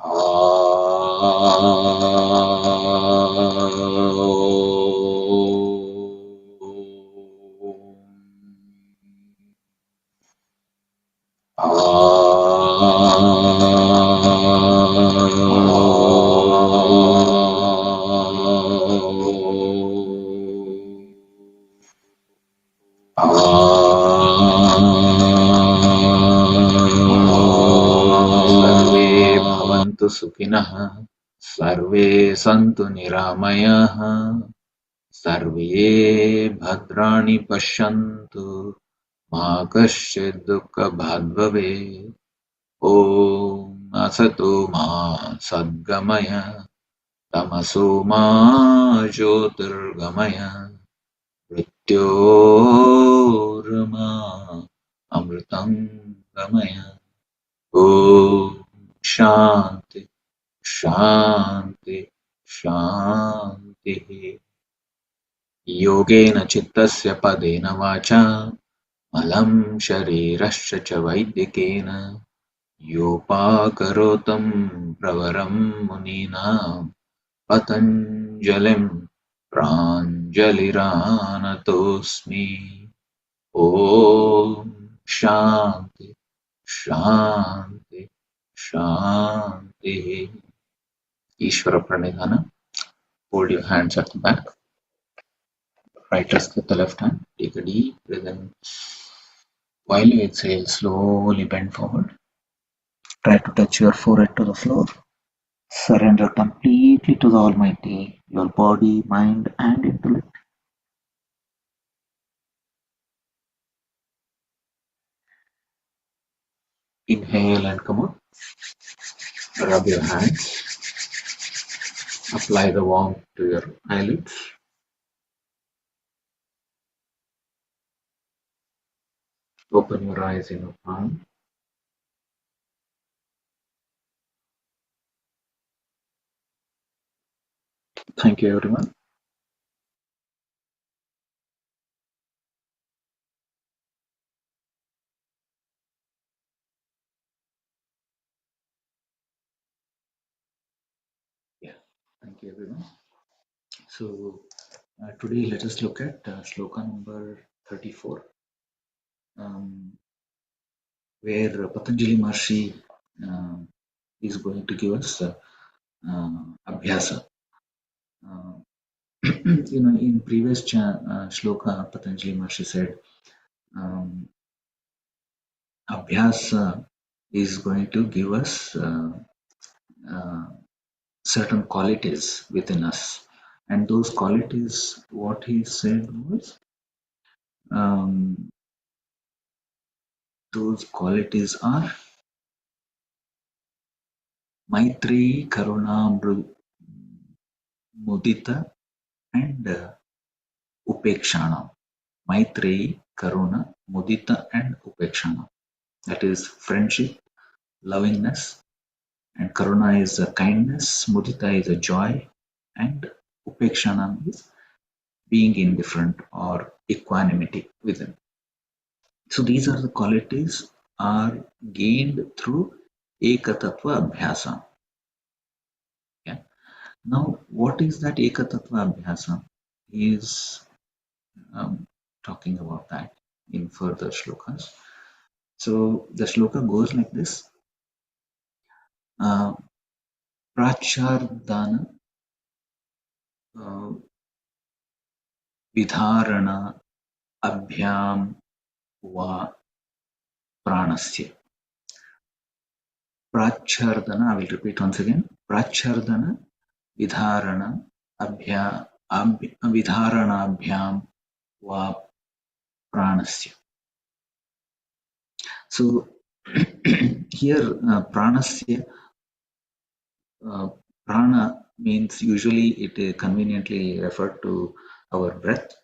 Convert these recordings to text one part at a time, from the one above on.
सर्वे भवन्तु सुखिनः सर्वे सन्तु निरामयाः सर्वे भद्राणि पश्यन्तु मा कश्चित् दुःखभाग् भवेत् ॐ असतो मा सद्गमय तमसो मा ज्योतिर्गमय मृत्योर्मा अमृतं गमय ॐ शान्ति शान्ति शान्तिः योगेन चित्तस्य पदेन वाचा मलं शरीरश्च च वैद्यकेन योपाकरोतं प्रवरं मुनीनां पतञ्जलिं प्राञ्जलिरानतोऽस्मि ॐ शान्ति शान्ति शान्तिः ईश्वर प्रणिधान. Hold your hands at the back. Right wrist with the left hand. Take a deep breath in. While you exhale, slowly bend forward. Try to touch your forehead to the floor. Surrender completely to the Almighty, your body, mind, and intellect. Inhale and come out. Rub your hands. Apply the warmth to your eyelids. Open your eyes in a palm. Thank you, everyone. Yeah, thank you, everyone. So today let us look at shloka number 34, where Patanjali Maharshi is going to give us abhyasa. In previous shloka, Patanjali Maharshi said abhyasa is going to give us certain qualities within us, and those qualities, what he said was, those qualities are Maitri, Karuna, Mudita, and Upekshana. Maitri, Karuna, Mudita, and Upekshana. That is friendship, lovingness, and Karuna is a kindness, Mudita is a joy, and Upekshana is being indifferent or equanimity within. So these are the qualities are gained through Ekatattva Abhyasa. Yeah. Now, what is that Ekatattva Abhyasa? He is talking about that in further shlokas. So the shloka goes like this. Prachardana Vidharana Abhyam Va Pranasya. Prachardana, I will repeat once again. Prachardana Vidharana Vidharanabhyam Va Pranasya. So here Pranasya, prana means usually it is conveniently referred to our breath,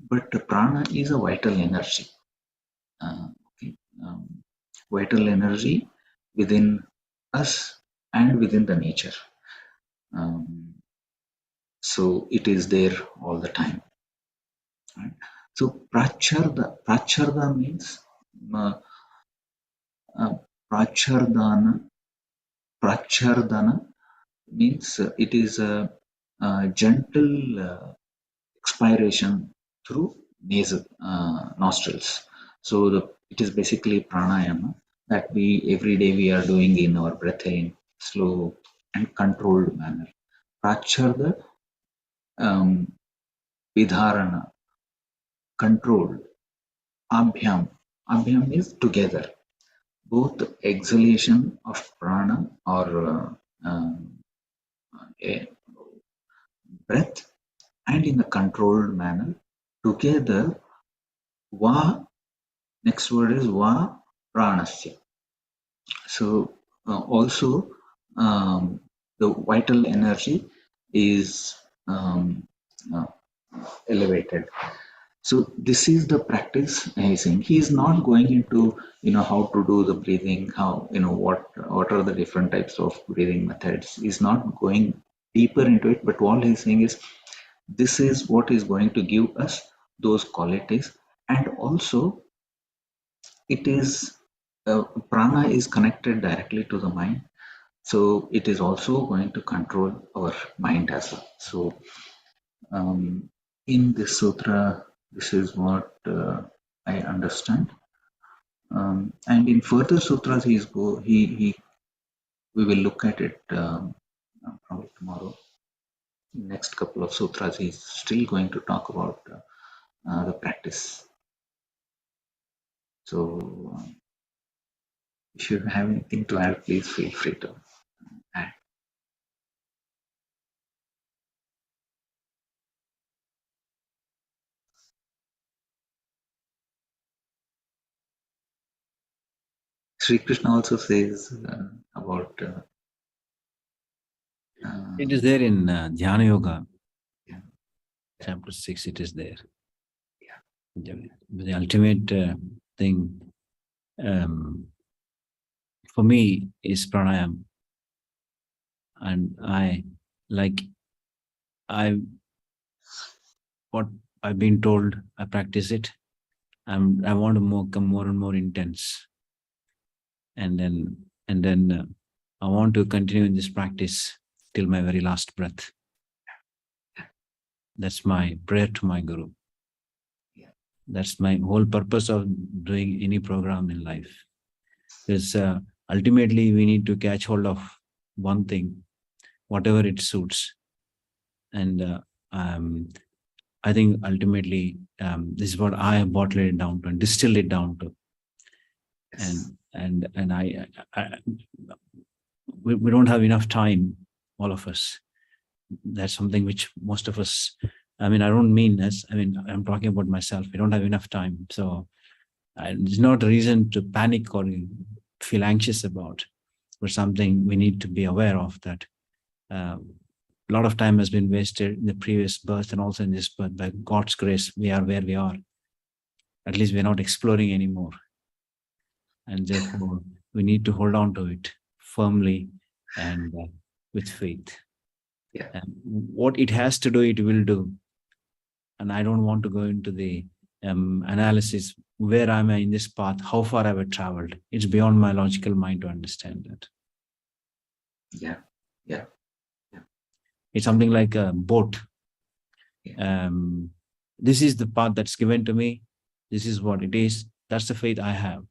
but prana is a vital energy. Okay. Vital energy within us and within the nature. So it is there all the time. Right? So pracharda means prachardana Prachardana means it is a gentle expiration through nasal nostrils. So it is basically pranayama that we every day we are doing in our breathing, slow and controlled manner. Pracharda, vidharana, controlled. Abhyam. Abhyam is together. Both exhalation of prana or a breath and in a controlled manner together. Va, next word is va pranasya. So also the vital energy is uh, elevated. So this is the practice he's saying. He is not going into how to do the breathing, how what are the different types of breathing methods. He's not going deeper into it, but all he's saying is this is what is going to give us those qualities, and also it is prana is connected directly to the mind, so it is also going to control our mind as well. So in this sutra, this is what I understand. And in further sutras, he we will look at it probably tomorrow. Next couple of sutras, he's still going to talk about the practice. So if you have anything to add, please feel free to add. Sri Krishna also says about. It is there in Dhyana Yoga, Yeah. chapter 6. It is there. Yeah. The ultimate thing for me is pranayam, and what I've been told, I practice it. I want to become more and more intense, and then I want to continue in this practice till my very last breath. That's my prayer to my Guru. That's my whole purpose of doing any program in life. Because ultimately we need to catch hold of one thing, whatever it suits. And I think ultimately this is what I have bottled it down to and distilled it down to. And we don't have enough time, all of us. That's something which most of us, I don't mean this, I'm talking about myself. We don't have enough time. So there's not a reason to panic or feel anxious about, but something we need to be aware of, that a lot of time has been wasted in the previous birth and also in this birth. By God's grace, we are where we are. At least we're not exploring anymore. And therefore, we need to hold on to it firmly and with faith. Yeah. And what it has to do, it will do. And I don't want to go into the analysis, where am I in this path, how far have I traveled. It's beyond my logical mind to understand that. Yeah. Yeah. It's something like a boat. Yeah. This is the path that's given to me. This is what it is. That's the faith I have.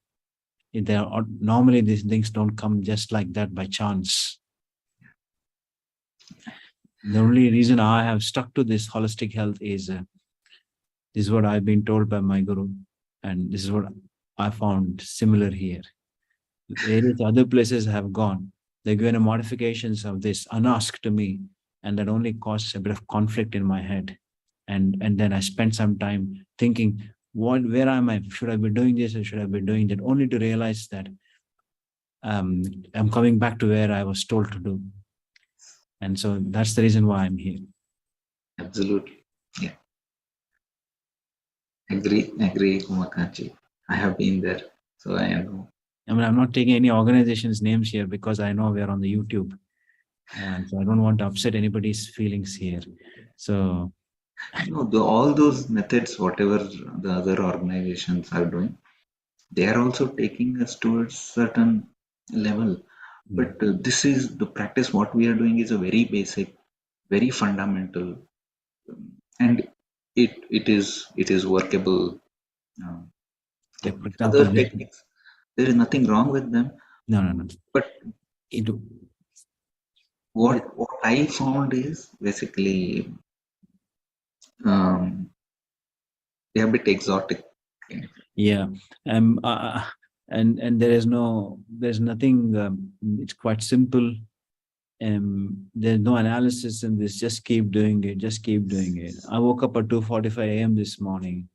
Normally these things don't come just like that by chance. The only reason I have stuck to this holistic health is this is what I've been told by my Guru, and this is what I found similar here. Various other places have gone. They're given modifications of this unasked to me, and that only caused a bit of conflict in my head. And then I spent some time thinking, where am I? Should I be doing this or should I be doing that? Only to realize that I'm coming back to where I was told to do. And so that's the reason why I'm here. Absolutely. Yeah. Agree, Umakanchi. I have been there, so I know. I'm not taking any organization's names here because I know we're on the YouTube. So I don't want to upset anybody's feelings here. So no, all those methods, whatever the other organizations are doing, they are also taking us towards certain level. But this is the practice. What we are doing is a very basic, very fundamental, and it is workable. Uh, Like for Other example, techniques, there is nothing wrong with them. no. But It, what I found is basically um, they are a bit exotic. yeah, and there's nothing. It's quite simple. There's no analysis in this. Just keep doing it. Just keep doing it. I woke up at 2:45 a.m. this morning.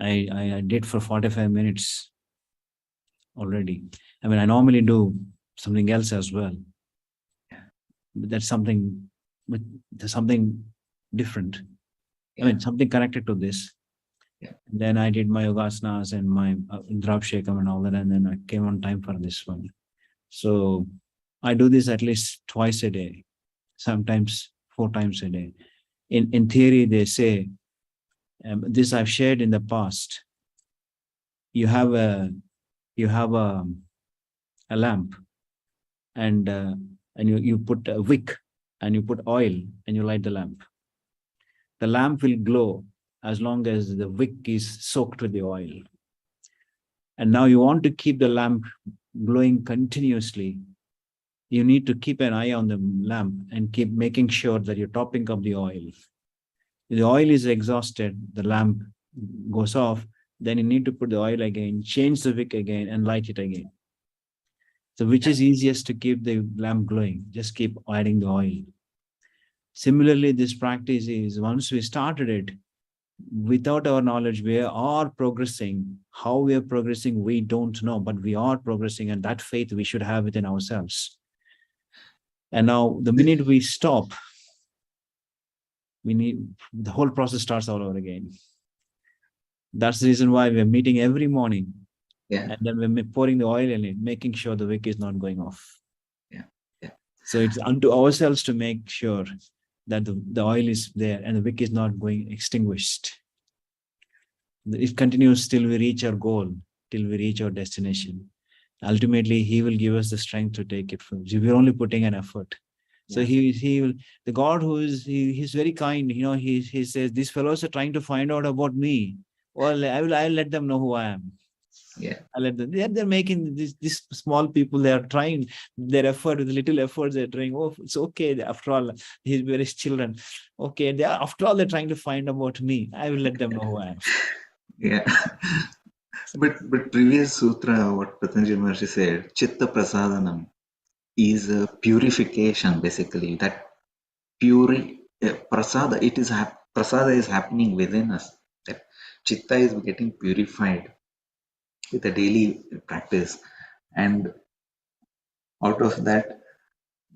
I did for 45 minutes already. I mean, I normally do something else as well, but that's something, but there's something different. I mean, something connected to this. Yeah. Then I did my yogasanas and my Indrabshekam and all that, and then I came on time for this one. So I do this at least twice a day, sometimes 4 times a day. In theory, they say, this I've shared in the past. You have a lamp, and you put a wick, and you put oil, and you light the lamp. The lamp will glow as long as the wick is soaked with the oil. And now you want to keep the lamp glowing continuously. You need to keep an eye on the lamp and keep making sure that you're topping up the oil. If the oil is exhausted, the lamp goes off, then you need to put the oil again, change the wick again, and light it again. So which is easiest to keep the lamp glowing? Just keep adding the oil. Similarly, this practice is, once we started it, without our knowledge, we are progressing. How we are progressing, we don't know, but we are progressing, and that faith we should have within ourselves. And now, the minute we stop, the whole process starts all over again. That's the reason why we're meeting every morning. Yeah. And then we're pouring the oil in it, making sure the wick is not going off. Yeah. So it's unto ourselves to make sure that the oil is there and the wick is not going extinguished. It continues till we reach our goal, till we reach our destination. Ultimately, he will give us the strength to take it from. We're only putting an effort. So he will, the God who is, he's very kind. He says, these fellows are trying to find out about me. Well, I'll let them know who I am. Yeah. I let them. They're making these small people. They are trying their effort with little efforts. They're doing. Oh, it's okay. After all, he's with his children. Okay, after all, they're trying to find about me. I will let them know who I am. Yeah. But previous sutra, what Patanjali Maharshi said, Chitta Prasadanam is a purification, basically. That prasada, prasada is happening within us. That chitta is getting purified with a daily practice, and out of that,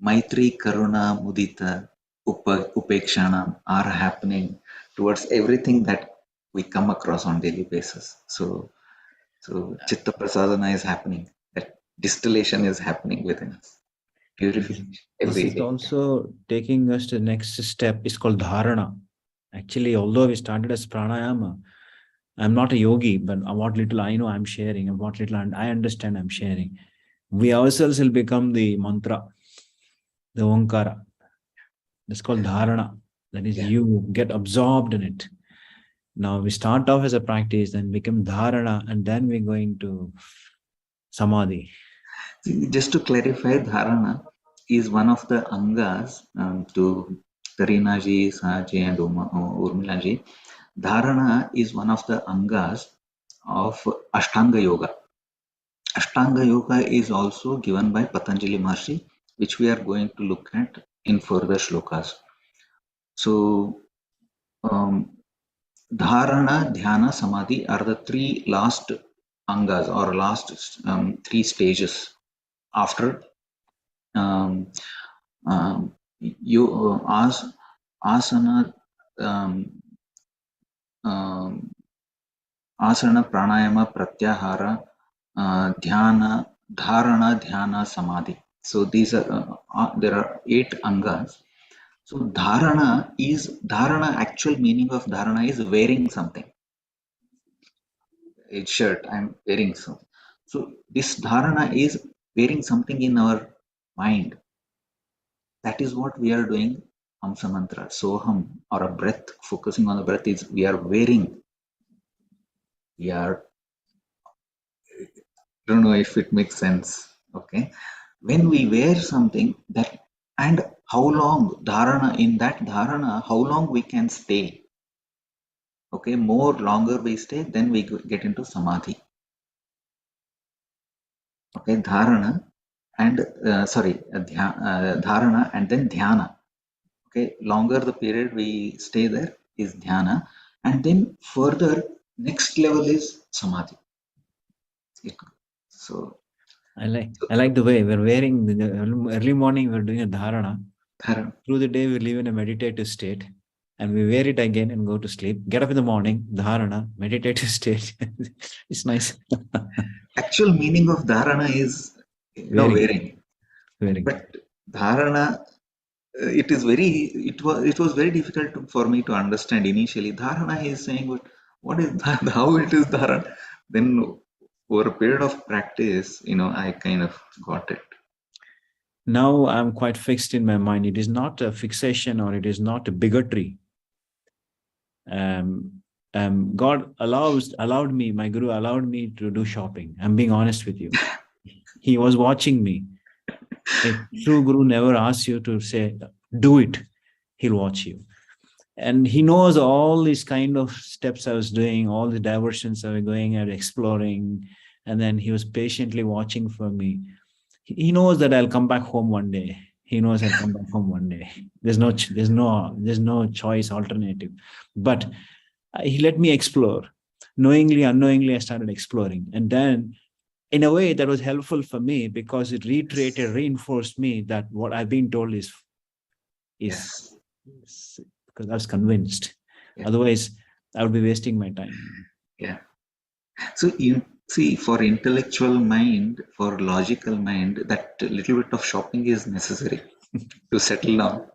Maitri, Karuna, Mudita, Upekshana are happening towards everything that we come across on daily basis. So Chitta Prasadana is happening. That distillation is happening within us. Purification This every is day. also taking us to the next step. It's called dharana. Actually, although we started as pranayama, I'm not a yogi, but what little I know, I'm sharing, and what little I understand, I'm sharing. We ourselves will become the mantra, the Omkara. That's called dharana. That is, you get absorbed in it. Now we start off as a practice, then become dharana, and then we're going to samadhi. Just to clarify, dharana is one of the angas to Karinaji, Sahaji, and Urmilaji. Dharana is one of the angas of Ashtanga Yoga. Ashtanga Yoga is also given by Patanjali Maharshi, which we are going to look at in further shlokas. So, Dharana, Dhyana, Samadhi are the three last angas or last three stages after you asana, asana, pranayama, pratyahara, dhyana, dharana, dhyana, samadhi. So these are there are 8 angas. So dharana. Actual meaning of dharana is wearing something. A shirt. I'm wearing something. So this dharana is wearing something in our mind. That is what we are doing. Hamsa mantra, soham, or a breath, focusing on the breath is we are wearing. We are, don't know if it makes sense. Okay. When we wear something that, and how long dharana, in that dharana, how long we can stay. Okay. More longer we stay, then we get into samadhi. Okay. Dharana and, dharana and then dhyana. Okay. Longer the period we stay there is dhyana. And then further, next level is samadhi. So I like the way we're wearing the early morning, we're doing a dharana. dharana. Through the day, we live in a meditative state, and we wear it again and go to sleep. Get up in the morning, dharana, meditative state. It's nice. Actual meaning of dharana is, wearing. Wearing. But dharana, it was very difficult for me to understand initially. Dharana is saying what is that, how it is dharana. Then over a period of practice, I kind of got it. Now I'm quite fixed in my mind. It is not a fixation, or it is not a bigotry. God allowed me, my guru allowed me to do shopping. I'm being honest with you. He was watching me. A true guru never asks you to say, do it. He'll watch you. And he knows all these kind of steps I was doing, all the diversions I was going and exploring. And then he was patiently watching for me. He knows that I'll come back home one day. He knows I'll come back home one day. There's no choice alternative. But he let me explore. Knowingly, unknowingly, I started exploring. And then in a way that was helpful for me, because it reiterated, reinforced me that what I've been told is Yes. because I was convinced. Yeah. Otherwise, I would be wasting my time. Yeah. So you see, for intellectual mind, for logical mind, that little bit of shopping is necessary to settle down.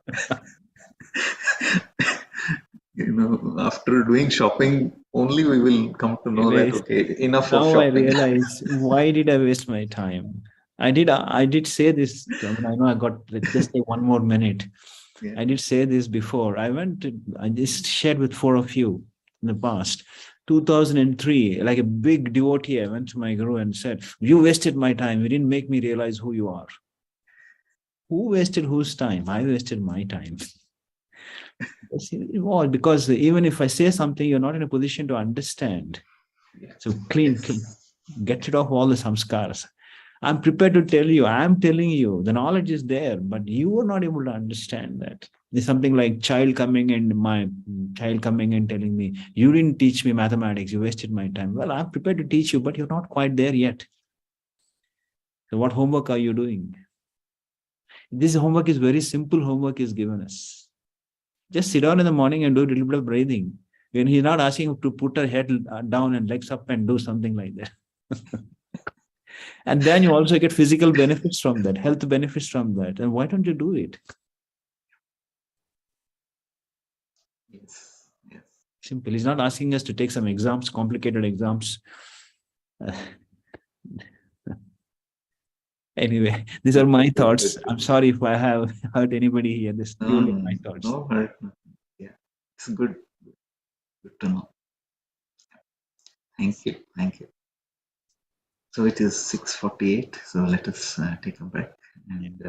After doing shopping, only we will come to know that, okay, enough of Now I shopping. realize, why did I waste my time? I did say this. I know I got, just take one more minute. Yeah. I did say this before. I just shared with 4 of you in the past. 2003, like a big devotee, I went to my guru and said, you wasted my time. You didn't make me realize who you are. Who wasted whose time? I wasted my time. Because even if I say something, you're not in a position to understand. So get rid of all the samskaras. I'm prepared to tell you, I'm telling you, the knowledge is there, but you are not able to understand that. There's something like my child coming and telling me, you didn't teach me mathematics, you wasted my time. Well, I'm prepared to teach you, but you're not quite there yet. So what homework are you doing? This homework is very simple. Homework is given us. Just sit down in the morning and do a little bit of breathing. When he's not asking you to put her head down and legs up and do something like that. And then you also get physical benefits from that, health benefits from that. And why don't you do it? Yes. Yes. Simple. He's not asking us to take some exams, complicated exams. Anyway, these are my thoughts. I'm sorry if I have hurt anybody here. This is purely my thoughts. No hurt. Yeah. It's good. Good to know. Thank you. Thank you. So it is 6:48. So let us take a break and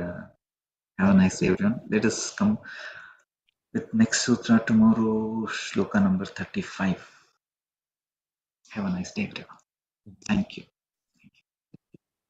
have a nice day, everyone. Let us come with next sutra tomorrow, shloka number 35. Have a nice day, everyone. Thank you.